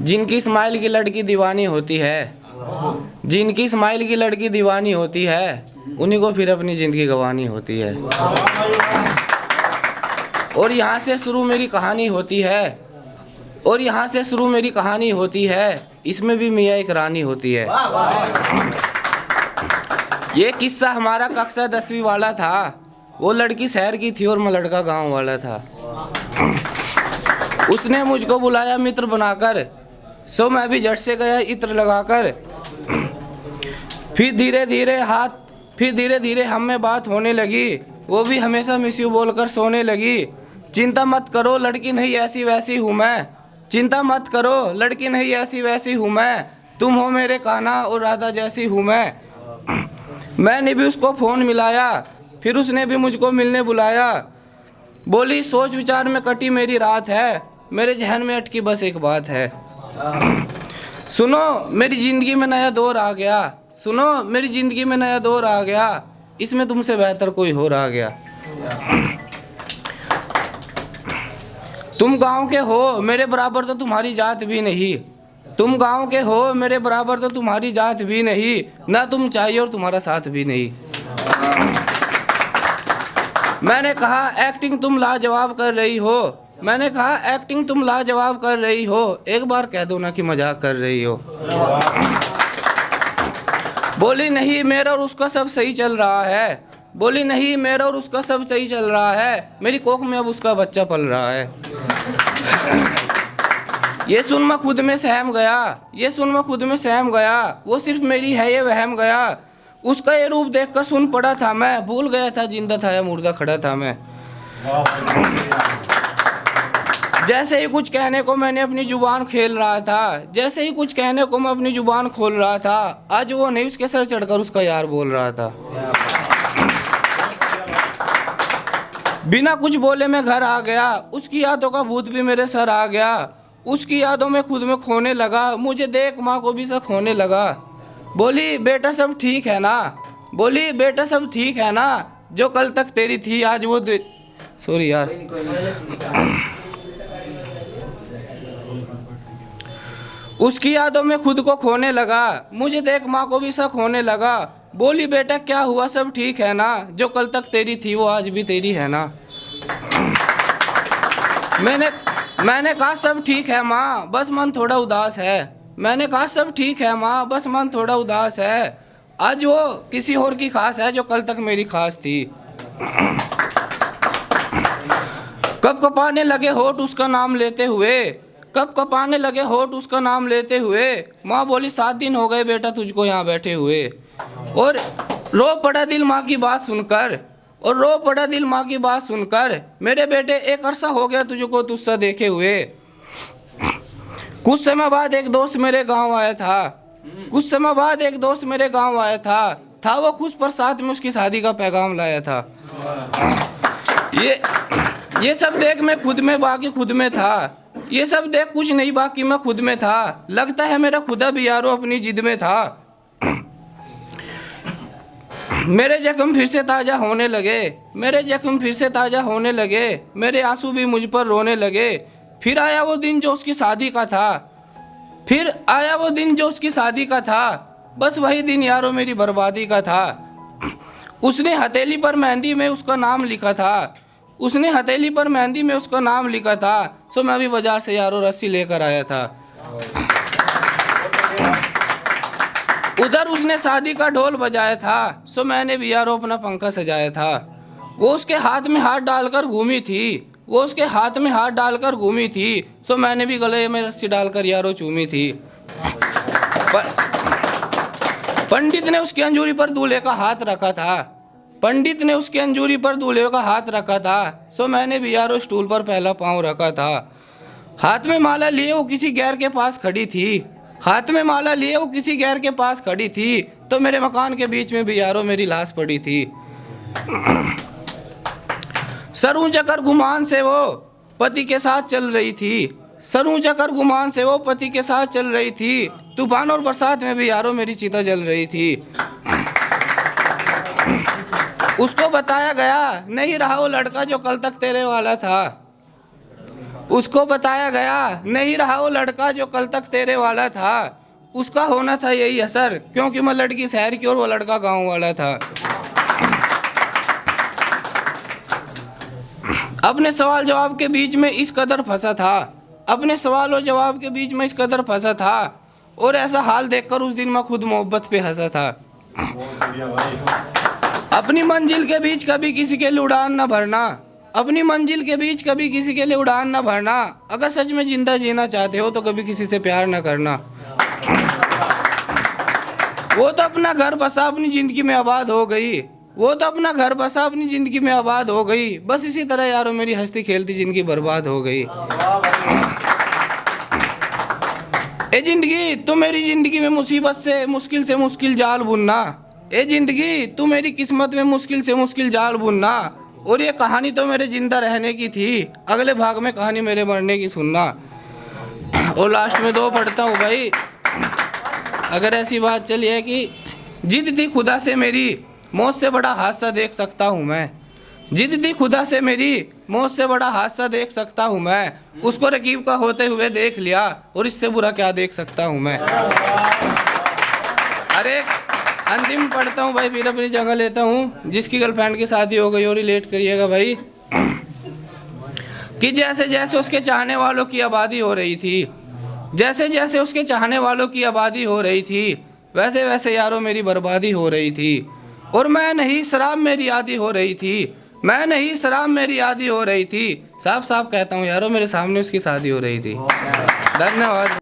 जिनकी स्माइल की लड़की दीवानी होती है, जिनकी स्माइल की लड़की दीवानी होती है, उन्हीं को फिर अपनी ज़िंदगी गंवानी होती है। और यहाँ से शुरू मेरी कहानी होती है, और यहाँ से शुरू मेरी कहानी होती है। इसमें भी मियाँ एक रानी होती है। ये किस्सा हमारा कक्षा 10वीं वाला था। वो लड़की शहर की थी और मैं लड़का गांव वाला था। उसने मुझको बुलाया मित्र बनाकर, सो मैं भी झट से गया इत्र लगाकर। फिर धीरे धीरे हम में बात होने लगी। वो भी हमेशा मिस यू बोलकर सोने लगी। चिंता मत करो लड़की नहीं ऐसी वैसी हूँ मैं, चिंता मत करो लड़की नहीं ऐसी वैसी हूँ मैं, तुम हो मेरे कान्हा और राधा जैसी हूँ मैं। मैंने भी उसको फ़ोन मिलाया, फिर उसने भी मुझको मिलने बुलाया। बोली सोच विचार में कटी मेरी रात है, मेरे जहन में अटकी बस एक बात है। सुनो मेरी ज़िंदगी में नया दौर आ गया, सुनो मेरी ज़िंदगी में नया दौर आ गया, इसमें तुमसे बेहतर कोई और आ गया। तुम गांव के हो मेरे बराबर तो तुम्हारी जात भी नहीं, तुम गांव के हो मेरे बराबर तो तुम्हारी जात भी नहीं, ना तुम चाहिए और तुम्हारा साथ भी नहीं। मैंने कहा एक्टिंग तुम लाजवाब कर रही हो, मैंने कहा एक्टिंग तुम लाजवाब कर रही हो, एक बार कह दो ना कि मजाक कर रही हो। बोली नहीं मेरा और उसका सब सही चल रहा है, बोली नहीं मेरा और उसका सब सही चल रहा है, मेरी कोख में अब उसका बच्चा पल रहा है। ये सुन मैं खुद में सहम गया, ये सुन मैं खुद में सहम गया, वो सिर्फ मेरी है ये वहम गया। उसका ये रूप देखकर सुन पड़ा था मैं, भूल गया था जिंदा था या मुर्दा खड़ा था मैं। जैसे ही कुछ कहने को मैंने अपनी जुबान खेल रहा था, जैसे ही कुछ कहने को मैं अपनी जुबान खोल रहा था, आज वो नहीं उसके सर चढ़कर उसका यार बोल रहा था। बिना कुछ बोले मैं घर आ गया, उसकी यादों का भूत भी मेरे सर आ गया, उसकी यादों में खुद में खोने लगा, मुझे देख माँ को भी शक होने लगा। बोली बेटा सब ठीक है ना, बोली बेटा सब ठीक है ना, जो कल तक तेरी थी आज वो सॉरी यार। उसकी यादों में खुद को खोने लगा, मुझे देख माँ को भी शक होने लगा। बोली बेटा क्या हुआ सब ठीक है ना, जो कल तक तेरी थी वो आज भी तेरी है ना। मैंने कहा सब ठीक है माँ बस मन थोड़ा उदास है, मैंने कहा सब ठीक है माँ बस मन थोड़ा उदास है, आज वो किसी और की खास है जो कल तक मेरी खास थी। कब कपाने लगे होठ उसका नाम लेते हुए, कब कपाने लगे होठ उसका नाम लेते हुए, माँ बोली 7 दिन हो गए बेटा तुझको यहाँ बैठे हुए। और रो पड़ा दिल माँ की बात सुनकर, और रो पड़ा दिल माँ की बात सुनकर, मेरे बेटे एक अरसा हो गया तुझको तुझसा देखे हुए। कुछ समय बाद एक दोस्त मेरे गांव आया था, कुछ समय बाद एक दोस्त मेरे गांव आया था वो खुश पर साथ में उसकी शादी का पैगाम लाया था। ये सब देख मैं खुद में बाकी खुद में था, ये सब देख कुछ नहीं बाकी मैं खुद में था, लगता है मेरा खुदा भी यारो अपनी जिद में था। मेरे जख्म फिर से ताज़ा होने लगे, मेरे जख्म फिर से ताज़ा होने लगे, मेरे आंसू भी मुझ पर रोने लगे। फिर आया वो दिन जो उसकी शादी का था, फिर आया वो दिन जो उसकी शादी का था, बस वही दिन यारो मेरी बर्बादी का था। उसने हथेली पर मेहंदी में उसका नाम लिखा था, उसने हथेली पर मेहंदी में उसका नाम लिखा था, सो मैं भी बाजार से यारो रस्सी लेकर आया था। उधर उसने शादी का ढोल बजाया था, सो मैंने भी यारो अपना पंखा सजाया था। वो उसके हाथ में हाथ डालकर घूमी थी, वो उसके हाथ में हाथ डालकर घूमी थी, सो मैंने भी गले में रस्सी डालकर यारो चूमी थी। पंडित ने उसकी अंजूरी पर दूल्हे का हाथ रखा था, पंडित ने उसकी अंजूरी पर दूल्हे का हाथ रखा था, सो मैंने भी यारो स्टूल पर पहला पाँव रखा था। हाथ में माला लिए वो किसी गैर के पास खड़ी थी, हाथ में माला लिए वो किसी गैर के पास खड़ी थी, तो मेरे मकान के बीच में भी यारो मेरी लाश पड़ी थी। सर ऊंचा कर गुमान से वो पति के साथ चल रही थी, सर ऊंचा कर गुमान से वो पति के साथ चल रही थी, तूफान और बरसात में भी यारो मेरी चिता जल रही थी। उसको बताया गया नहीं रहा वो लड़का जो कल तक तेरे वाला था, उसको बताया गया नहीं रहा वो लड़का जो कल तक तेरे वाला था, उसका होना था यही असर, क्योंकि मैं लड़की शहर की और वो लड़का गांव वाला था। अपने सवाल जवाब के बीच में इस कदर फंसा था, अपने सवाल और जवाब के बीच में इस कदर फंसा था, और ऐसा हाल देखकर उस दिन मैं खुद मोहब्बत पे हंसा था। अपनी मंजिल के बीच कभी किसी के लिए उड़ान न भरना, अपनी मंजिल के बीच कभी किसी के लिए उड़ान न भरना। अगर सच में जिंदा जीना चाहते हो तो कभी किसी से प्यार न करना। वो तो अपना घर बसा अपनी जिंदगी में आबाद हो गई, वो तो अपना घर बसा अपनी जिंदगी में आबाद हो गई। बस इसी तरह यारों मेरी हंसती खेलती जिंदगी बर्बाद हो गई। ए जिंदगी तू मेरी जिंदगी में मुसीबत से मुश्किल जाल बुनना, ए जिंदगी तू मेरी किस्मत में मुश्किल जाल बुनना। और ये कहानी तो मेरे जिंदा रहने की थी, अगले भाग में कहानी मेरे मरने की सुनना। और लास्ट में 2 पढ़ता हूँ भाई। अगर ऐसी बात चली है कि जिद थी खुदा से मेरी, मौत से बड़ा हादसा देख सकता हूँ मैं। जिद थी खुदा से मेरी, मौत से बड़ा हादसा देख सकता हूँ मैं। उसको रकीब का होते हुए देख लिया, और इससे बुरा क्या देख सकता हूँ मैं। अरे अंतिम पढ़ता हूँ भाई, फिर अपनी जगह लेता हूँ। जिसकी गर्लफ्रेंड की शादी हो गई और रिलेट करिएगा भाई। कि जैसे जैसे उसके चाहने वालों की आबादी हो रही थी, जैसे जैसे उसके चाहने वालों की आबादी हो रही थी, वैसे वैसे यारों मेरी बर्बादी हो रही थी। और मैं नहीं शराब मेरी आदी हो रही थी, मैं नहीं शराब मेरी आदी हो रही थी। साफ साफ कहता हूँ यारों मेरे सामने उसकी शादी हो रही थी। धन्यवाद।